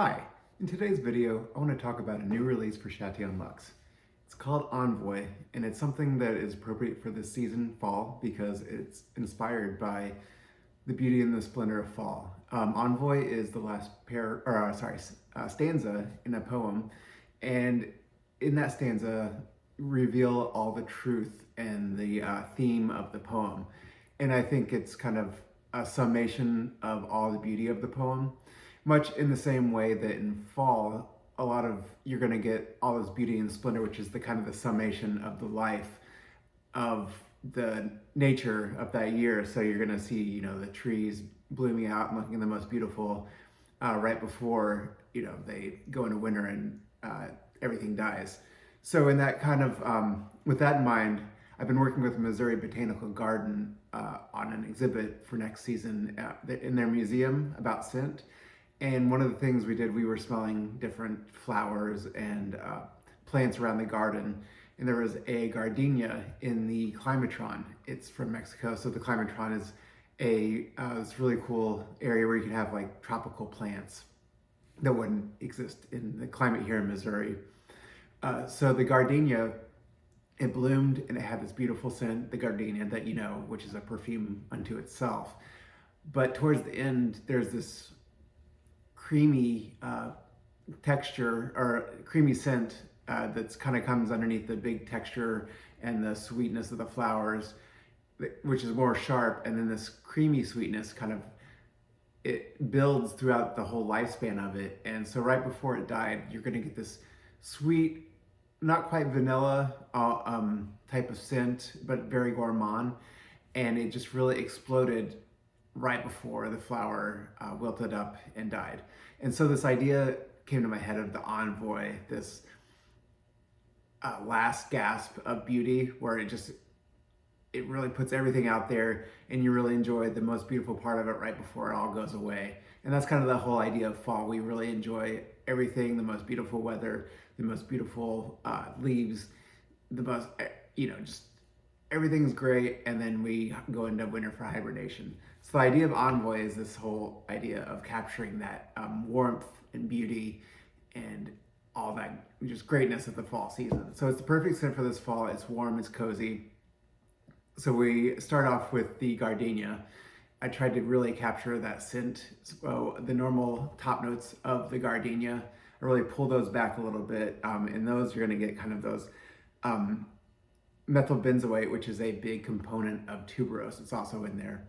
Hi, in today's video, I want to talk about a new release for Chatillon Lux. It's called Envoi, and it's something that is appropriate for this season, fall, because it's inspired by the beauty and the splendor of fall. Envoi is the last stanza in a poem, and in that stanza, reveal all the truth and the theme of the poem. And I think it's kind of a summation of all the beauty of the poem, much in the same way that in fall, a lot of you're going to get all this beauty and splendor, which is the kind of the summation of the life of the nature of that year. So you're going to see, the trees blooming out and looking the most beautiful right before, they go into winter and everything dies. So in that kind of, with that in mind, I've been working with Missouri Botanical Garden on an exhibit for next season in their museum about scent. And one of the things we did, we were smelling different flowers and plants around the garden. And there was a gardenia in the climatron. It's from Mexico. So the climatron is this really cool area where you can have like tropical plants that wouldn't exist in the climate here in Missouri. So the gardenia, it bloomed and it had this beautiful scent, the gardenia that which is a perfume unto itself. But towards the end, there's this creamy texture or creamy scent that's kind of comes underneath the big texture and the sweetness of the flowers, which is more sharp. And then this creamy sweetness it builds throughout the whole lifespan of it. And so right before it died, you're going to get this sweet, not quite vanilla type of scent, but very gourmand. And it just really exploded right before the flower wilted up and died. And so this idea came to my head of the Envoi, this last gasp of beauty where it really puts everything out there and you really enjoy the most beautiful part of it right before it all goes away. And that's kind of the whole idea of fall. We really enjoy everything, the most beautiful weather, the most beautiful leaves, the most, just everything's great, and then we go into winter for hibernation. So the idea of Envoi is this whole idea of capturing that warmth and beauty and all that just greatness of the fall season. So it's the perfect scent for this fall. It's warm, it's cozy. So we start off with the gardenia. I tried to really capture that scent. So the normal top notes of the gardenia, I really pull those back a little bit. And those you're gonna get kind of those methyl benzoate, which is a big component of tuberose. It's also in there.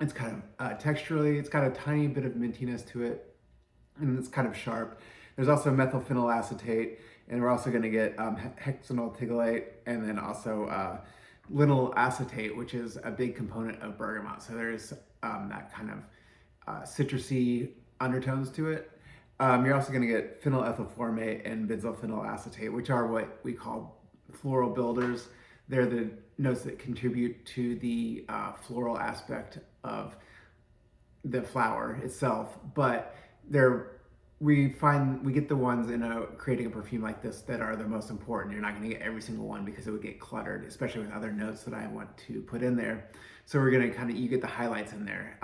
It's kind of texturally, it's got a tiny bit of mintiness to it, and it's kind of sharp. There's also methylphenyl acetate, and we're also going to get hexanyl tigolate, and then also linyl acetate, which is a big component of bergamot. So there's that kind of citrusy undertones to it. You're also going to get phenyl ethyl formate and benzophenyl acetate, which are what we call floral builders. They're the notes that contribute to the floral aspect of the flower itself, but we get the ones in creating a perfume like this that are the most important. You're not going to get every single one because it would get cluttered, especially with other notes that I want to put in there. So we're going to you get the highlights in there.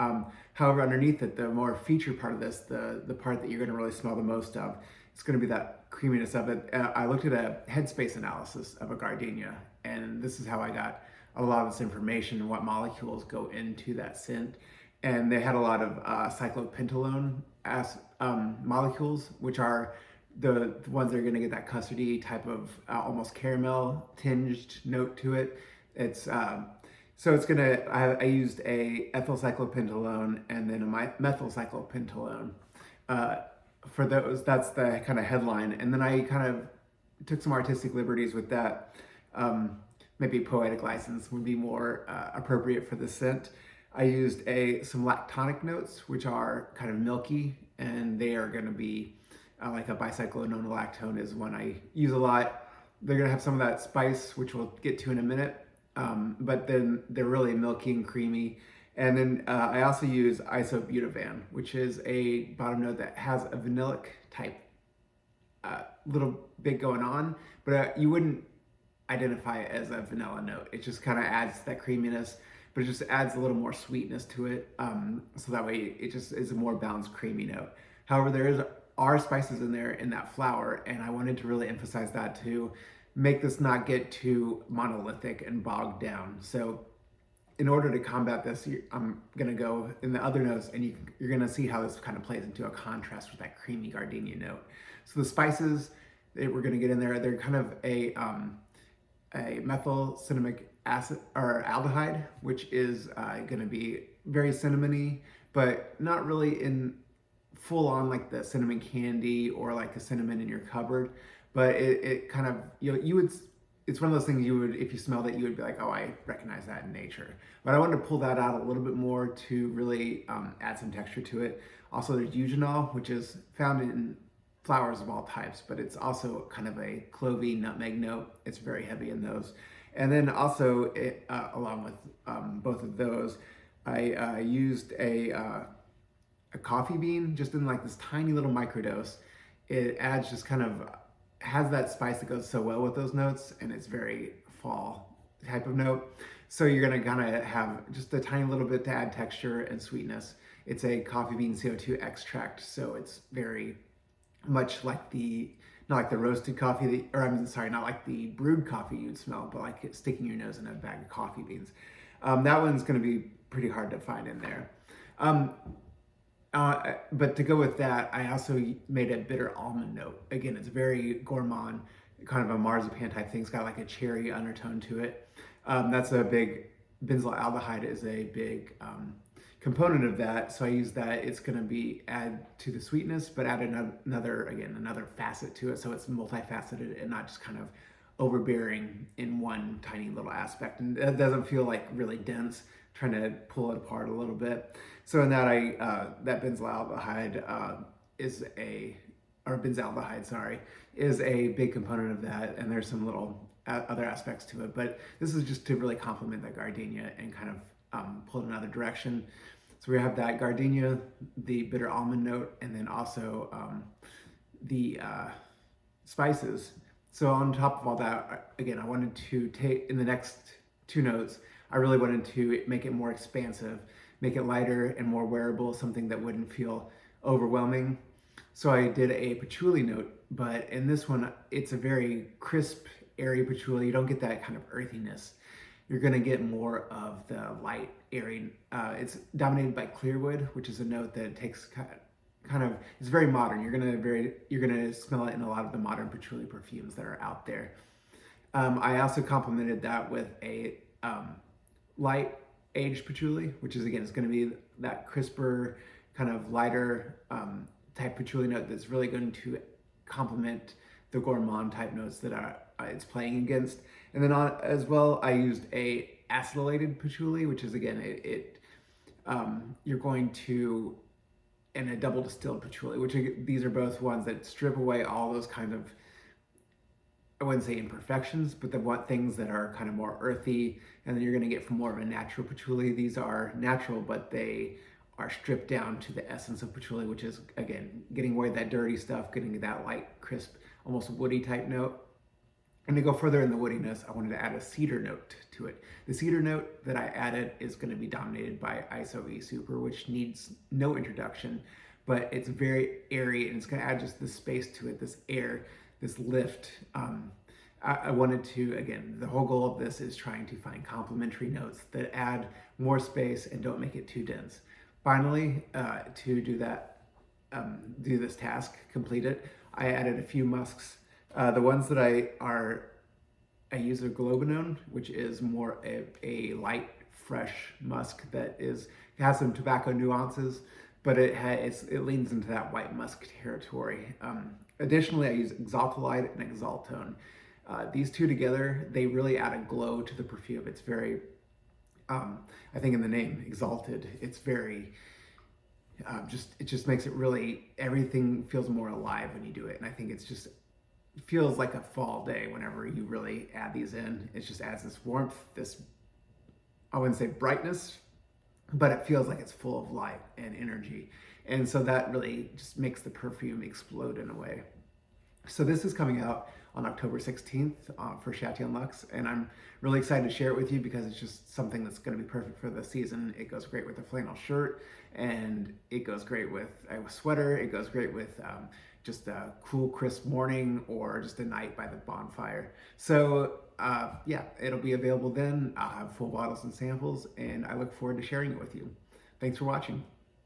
However, underneath it, the more featured part of this, the part that you're going to really smell the most of, it's going to be that creaminess of it. I looked at a headspace analysis of a gardenia, and this is how I got a lot of this information, what molecules go into that scent. And they had a lot of cyclopentalone molecules, which are the ones that are going to get that custardy type of almost caramel tinged note to it. It's so it's gonna. I used a ethyl cyclopentalone and then a methyl cyclopentalone for those. That's the kind of headline, and then I kind of took some artistic liberties with that. Maybe poetic license would be more appropriate for the scent. I used some lactonic notes, which are kind of milky, and they are going to be like a bicyclonolactone is one I use a lot. They're going to have some of that spice, which we'll get to in a minute, but then they're really milky and creamy. And then I also use isobutavan, which is a bottom note that has a vanillic type little bit going on, but you wouldn't identify it as a vanilla note. It just kind of adds that creaminess, but it just adds a little more sweetness to it. So that way it just is a more balanced creamy note. However, there is are spices in there in that flower, and I wanted to really emphasize that to make this not get too monolithic and bogged down. So in order to combat this, I'm gonna go in the other notes, and you're gonna see how this kind of plays into a contrast with that creamy gardenia note. So the spices that we're gonna get in there, they're kind of a methyl cinnamic acid or aldehyde, which is gonna be very cinnamony, but not really in full on like the cinnamon candy or like the cinnamon in your cupboard, but it kind of, you would, it's one of those things you would, if you smelled it, you would be like, oh, I recognize that in nature. But I wanted to pull that out a little bit more to really add some texture to it. Also, there's eugenol, which is found in flowers of all types, but it's also kind of a clovey nutmeg note. It's very heavy in those. And then also, along with both of those, I used a coffee bean, just in like this tiny little microdose. It adds just kind of, has that spice that goes so well with those notes, and it's very fall type of note. So you're gonna kind of have just a tiny little bit to add texture and sweetness. It's a coffee bean CO2 extract, so it's very much like the, not like the roasted coffee, or I'm sorry, not like the brewed coffee you'd smell, but like sticking your nose in a bag of coffee beans. That one's gonna be pretty hard to find in there. But to go with that, I also made a bitter almond note. Again, it's very gourmand, kind of a marzipan type thing. It's got like a cherry undertone to it. That's a big, benzyl aldehyde is a big component of that. So I use that. It's going to be add to the sweetness, but add another facet to it. So it's multifaceted and not just kind of overbearing in one tiny little aspect. And it doesn't feel like really dense, trying to pull it apart a little bit. So in that, that benzaldehyde is a, or benzaldehyde, sorry, is a big component of that. And there's some little other aspects to it, but this is just to really complement that gardenia and kind of pull it in another direction. So we have that gardenia, the bitter almond note, and then also the spices. So on top of all that, again, I wanted to take, in the next two notes, I really wanted to make it more expansive, make it lighter and more wearable, something that wouldn't feel overwhelming. So I did a patchouli note, but in this one, it's a very crisp, airy patchouli. You don't get that kind of earthiness. You're gonna get more of the light, airy. It's dominated by clearwood, which is a note that takes kind of, it's very modern. You're gonna smell it in a lot of the modern patchouli perfumes that are out there. I also complemented that with a light aged patchouli, which is, again, it's going to be that crisper, kind of lighter type patchouli note that's really going to complement the gourmand type notes that it's playing against. And then as well, I used a acidylated patchouli, which is, again, you're going to, and a double distilled patchouli, which these are both ones that strip away all those kind of, I wouldn't say imperfections, but the things that are kind of more earthy, and then you're going to get from more of a natural patchouli. These are natural, but they are stripped down to the essence of patchouli, which is, again, getting away that dirty stuff, getting that light, crisp, almost woody type note. And to go further in the woodiness, I wanted to add a cedar note to it. The cedar note that I added is going to be dominated by ISO E Super, which needs no introduction, but it's very airy, and it's going to add just this space to it, this air, this lift. I wanted to, again, the whole goal of this is trying to find complementary notes that add more space and don't make it too dense. Finally, to do that, do this task, complete it, I added a few musks. The ones that I use a globinone, which is more of a light, fresh musk that has some tobacco nuances, but it leans into that white musk territory. Additionally, I use Exaltalite and Exaltone. These two together, they really add a glow to the perfume. It's very, I think in the name, exalted, it's very, it just makes it really, everything feels more alive when you do it. And I think it feels like a fall day whenever you really add these in. It just adds this warmth, this, I wouldn't say brightness, but it feels like it's full of light and energy. And so that really just makes the perfume explode in a way. So this is coming out on October 16th for Chatillon Lux, and I'm really excited to share it with you because it's just something that's going to be perfect for the season. It goes great with a flannel shirt, and it goes great with a sweater. It goes great with just a cool, crisp morning or just a night by the bonfire. So yeah, it'll be available then. I'll have full bottles and samples, and I look forward to sharing it with you. Thanks for watching.